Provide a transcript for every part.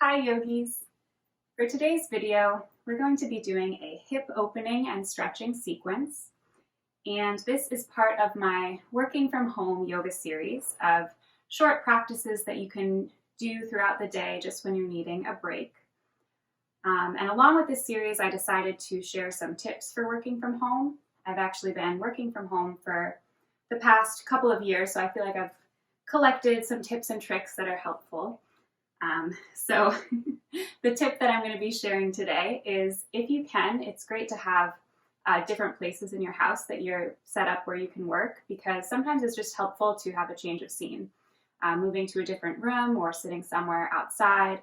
Hi yogis! For today's video, we're going to be doing a hip opening and stretching sequence. And this is part of my working from home yoga series of short practices that you can do throughout the day just when you're needing a break. And along with this series, I decided to share some tips for working from home. I've actually been working from home for the past couple of years, so I feel like I've collected some tips and tricks that are helpful. So the tip that I'm going to be sharing today is, if you can, it's great to have different places in your house that you're set up where you can work, because sometimes it's just helpful to have a change of scene. Moving to a different room or sitting somewhere outside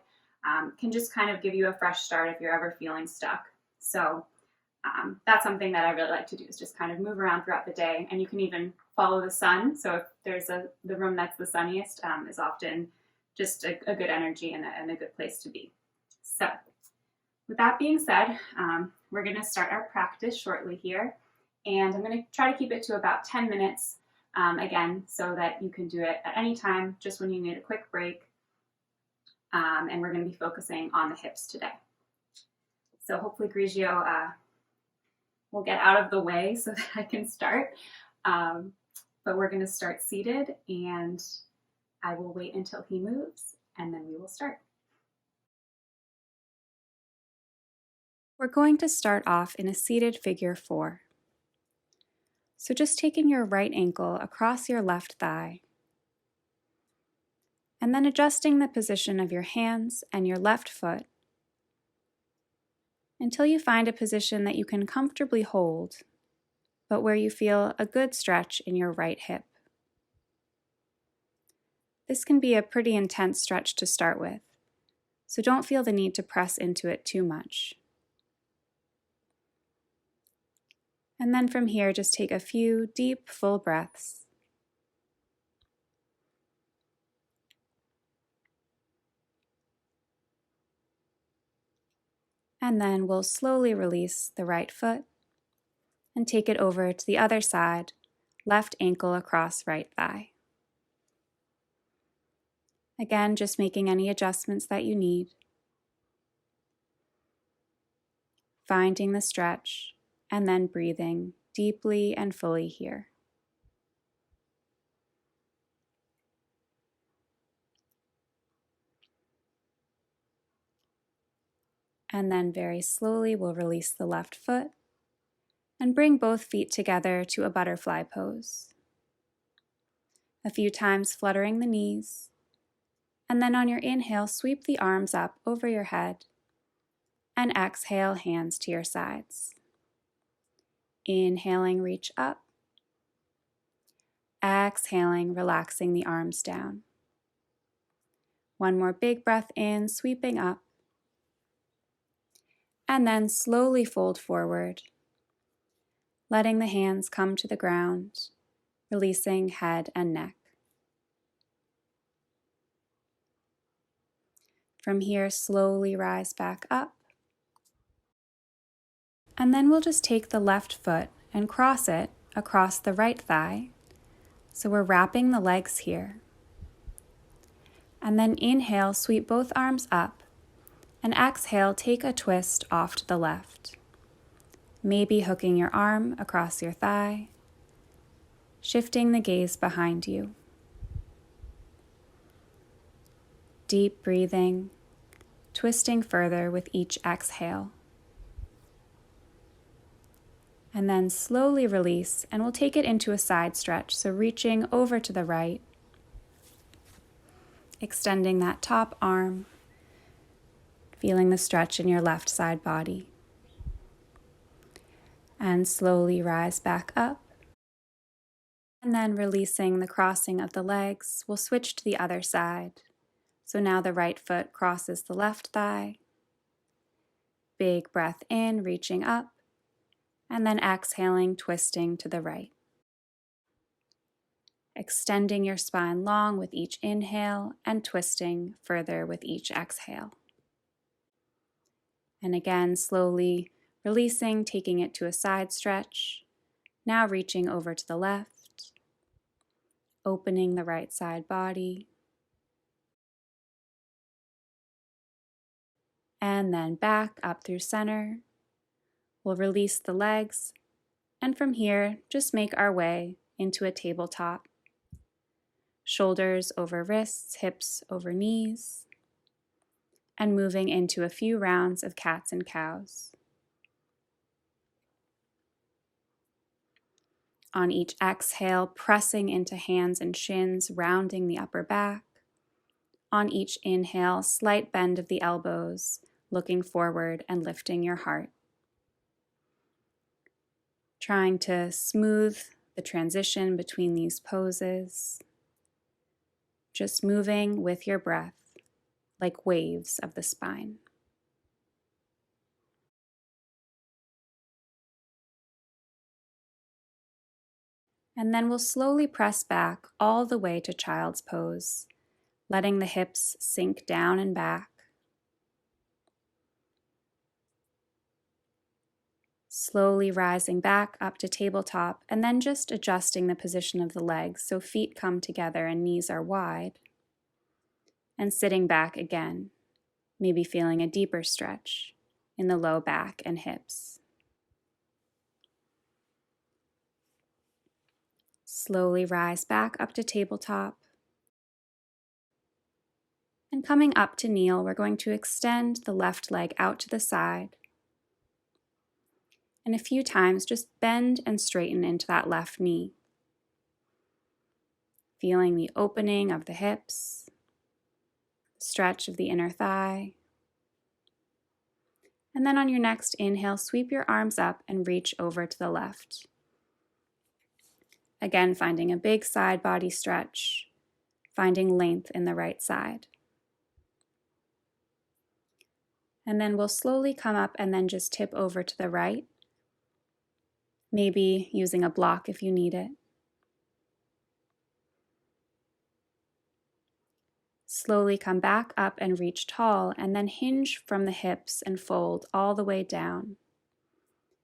can just kind of give you a fresh start if you're ever feeling stuck. So that's something that I really like to do, is just kind of move around throughout the day, and you can even follow the sun. So if there's the room that's the sunniest is often just a good energy and a good place to be. So with that being said, we're going to start our practice shortly here, and I'm going to try to keep it to about 10 minutes again, so that you can do it at any time, just when you need a quick break. And we're going to be focusing on the hips today. So hopefully Grigio will get out of the way so that I can start. But we're going to start seated, and I will wait until he moves, and then we will start. We're going to start off in a seated figure 4. So just taking your right ankle across your left thigh, and then adjusting the position of your hands and your left foot until you find a position that you can comfortably hold, but where you feel a good stretch in your right hip. This can be a pretty intense stretch to start with, so don't feel the need to press into it too much. And then from here, just take a few deep, full breaths. And then we'll slowly release the right foot and take it over to the other side, left ankle across right thigh. Again, just making any adjustments that you need. Finding the stretch, and then breathing deeply and fully here. And then very slowly we'll release the left foot and bring both feet together to a butterfly pose. A few times fluttering the knees, and then on your inhale, sweep the arms up over your head, and exhale, hands to your sides. Inhaling, reach up. Exhaling, relaxing the arms down. One more big breath in, sweeping up. And then slowly fold forward, letting the hands come to the ground, releasing head and neck. From here, slowly rise back up. And then we'll just take the left foot and cross it across the right thigh. So we're wrapping the legs here. And then inhale, sweep both arms up. And exhale, take a twist off to the left. Maybe hooking your arm across your thigh, shifting the gaze behind you. Deep breathing, twisting further with each exhale. And then slowly release, and we'll take it into a side stretch, so reaching over to the right, extending that top arm, feeling the stretch in your left side body. And slowly rise back up. And then releasing the crossing of the legs, we'll switch to the other side. So now the right foot crosses the left thigh. Big breath in, reaching up. And then exhaling, twisting to the right. Extending your spine long with each inhale and twisting further with each exhale. And again, slowly releasing, taking it to a side stretch. Now reaching over to the left, opening the right side body. and then back up through center. We'll release the legs, and from here, just make our way into a tabletop. Shoulders over wrists, hips over knees, and moving into a few rounds of cats and cows. On each exhale, pressing into hands and shins, rounding the upper back. On each inhale, slight bend of the elbows, looking forward and lifting your heart. Trying to smooth the transition between these poses. Just moving with your breath like waves of the spine. And then we'll slowly press back all the way to child's pose, letting the hips sink down and back. Slowly rising back up to tabletop, and then just adjusting the position of the legs so feet come together and knees are wide. And sitting back again, maybe feeling a deeper stretch in the low back and hips. Slowly rise back up to tabletop. And coming up to kneel, we're going to extend the left leg out to the side. And a few times, just bend and straighten into that left knee. Feeling the opening of the hips, stretch of the inner thigh. And then on your next inhale, sweep your arms up and reach over to the left. Again, finding a big side body stretch, finding length in the right side. And then we'll slowly come up and then just tip over to the right, maybe using a block if you need it. Slowly come back up and reach tall, and then hinge from the hips and fold all the way down.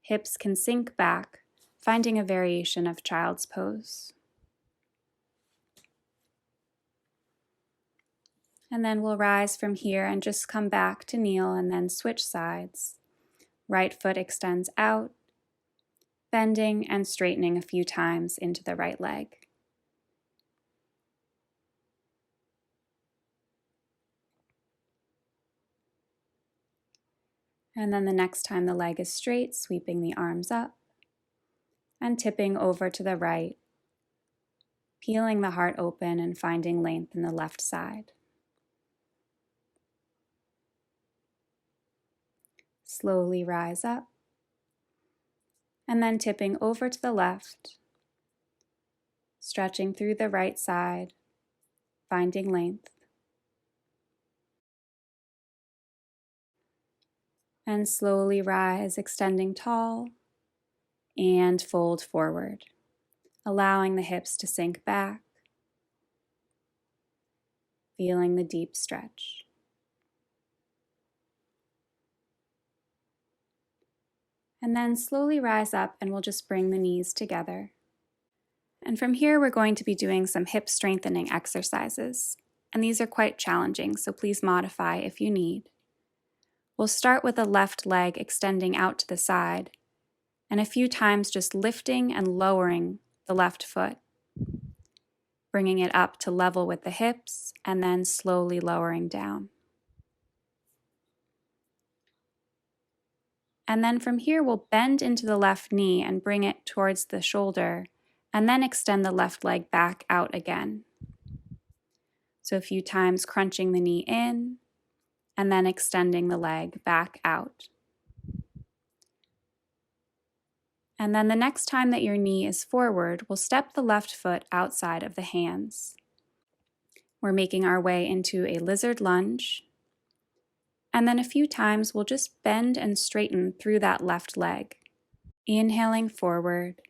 Hips can sink back, finding a variation of child's pose. And then we'll rise from here and just come back to kneel and then switch sides. Right foot extends out, bending and straightening a few times into the right leg. And then the next time the leg is straight, sweeping the arms up and tipping over to the right, peeling the heart open and finding length in the left side. Slowly rise up, and then tipping over to the left, stretching through the right side, finding length. And slowly rise, extending tall, and fold forward, allowing the hips to sink back, feeling the deep stretch. And then slowly rise up, and we'll just bring the knees together. And from here, we're going to be doing some hip strengthening exercises. And these are quite challenging, so please modify if you need. We'll start with the left leg extending out to the side, and a few times just lifting and lowering the left foot, bringing it up to level with the hips, and then slowly lowering down. And then from here, we'll bend into the left knee and bring it towards the shoulder, and then extend the left leg back out again. So a few times crunching the knee in, and then extending the leg back out. And then the next time that your knee is forward, we'll step the left foot outside of the hands. We're making our way into a lizard lunge. And then a few times we'll just bend and straighten through that left leg. Inhaling forward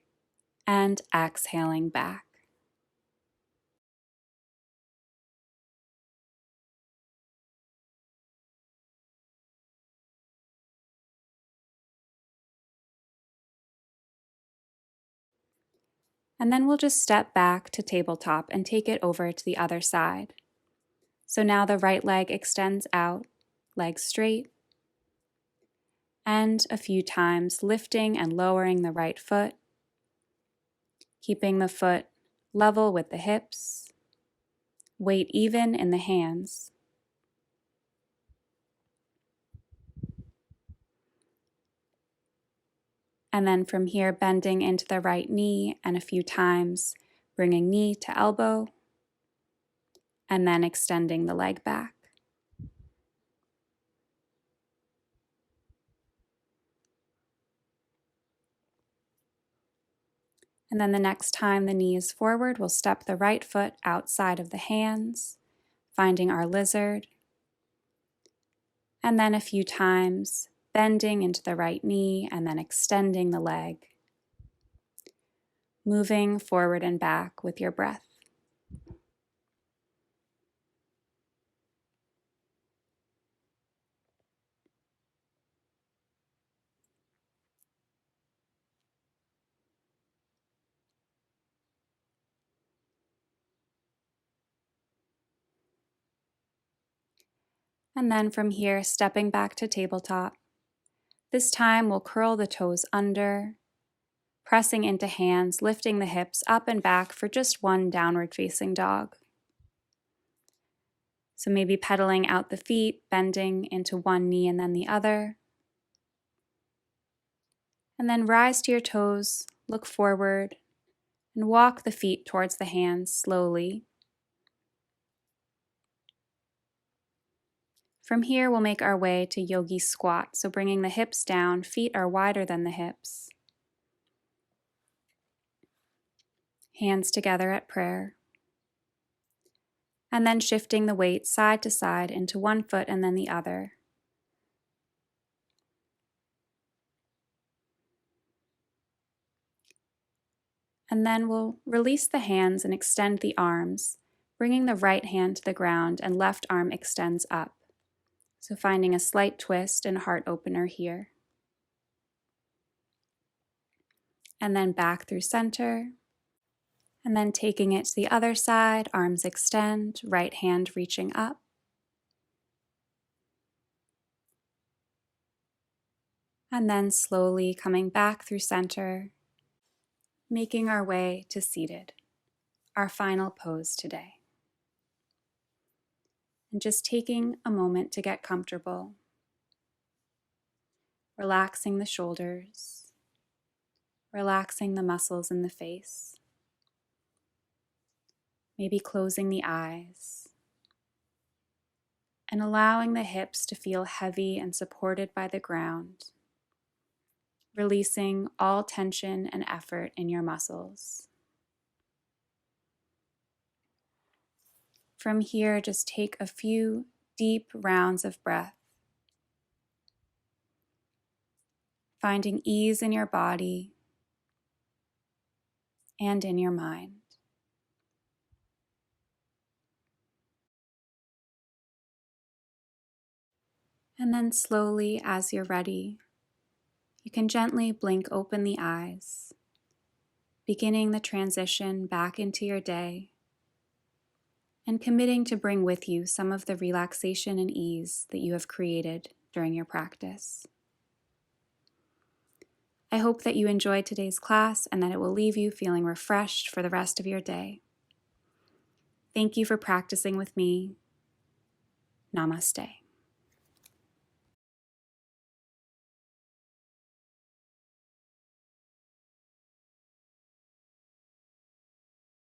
and exhaling back. And then we'll just step back to tabletop and take it over to the other side. So now the right leg extends out, leg straight, And a few times lifting and lowering the right foot, keeping the foot level with the hips, weight even in the hands. And then from here, bending into the right knee and a few times bringing knee to elbow, and then extending the leg back. And then the next time the knee is forward, we'll step the right foot outside of the hands, finding our lizard. And then a few times bending into the right knee and then extending the leg, moving forward and back with your breath. And then from here, stepping back to tabletop. This time we'll curl the toes under, pressing into hands, lifting the hips up and back for just one downward facing dog. So maybe pedaling out the feet, bending into one knee and then the other. And then rise to your toes, look forward, and walk the feet towards the hands slowly. From here, we'll make our way to yogi squat. So bringing the hips down, feet are wider than the hips. Hands together at prayer. And then shifting the weight side to side into one foot and then the other. And then we'll release the hands and extend the arms, bringing the right hand to the ground and left arm extends up. So finding a slight twist and heart opener here. And then back through center. And then taking it to the other side, arms extend, right hand reaching up. And then slowly coming back through center, making our way to seated, our final pose today. And just taking a moment to get comfortable, relaxing the shoulders, relaxing the muscles in the face, maybe closing the eyes, and allowing the hips to feel heavy and supported by the ground, releasing all tension and effort in your muscles. From here, just take a few deep rounds of breath, finding ease in your body and in your mind. And then slowly, as you're ready, you can gently blink open the eyes, beginning the transition back into your day, and committing to bring with you some of the relaxation and ease that you have created during your practice. I hope that you enjoyed today's class and that it will leave you feeling refreshed for the rest of your day. Thank you for practicing with me. Namaste.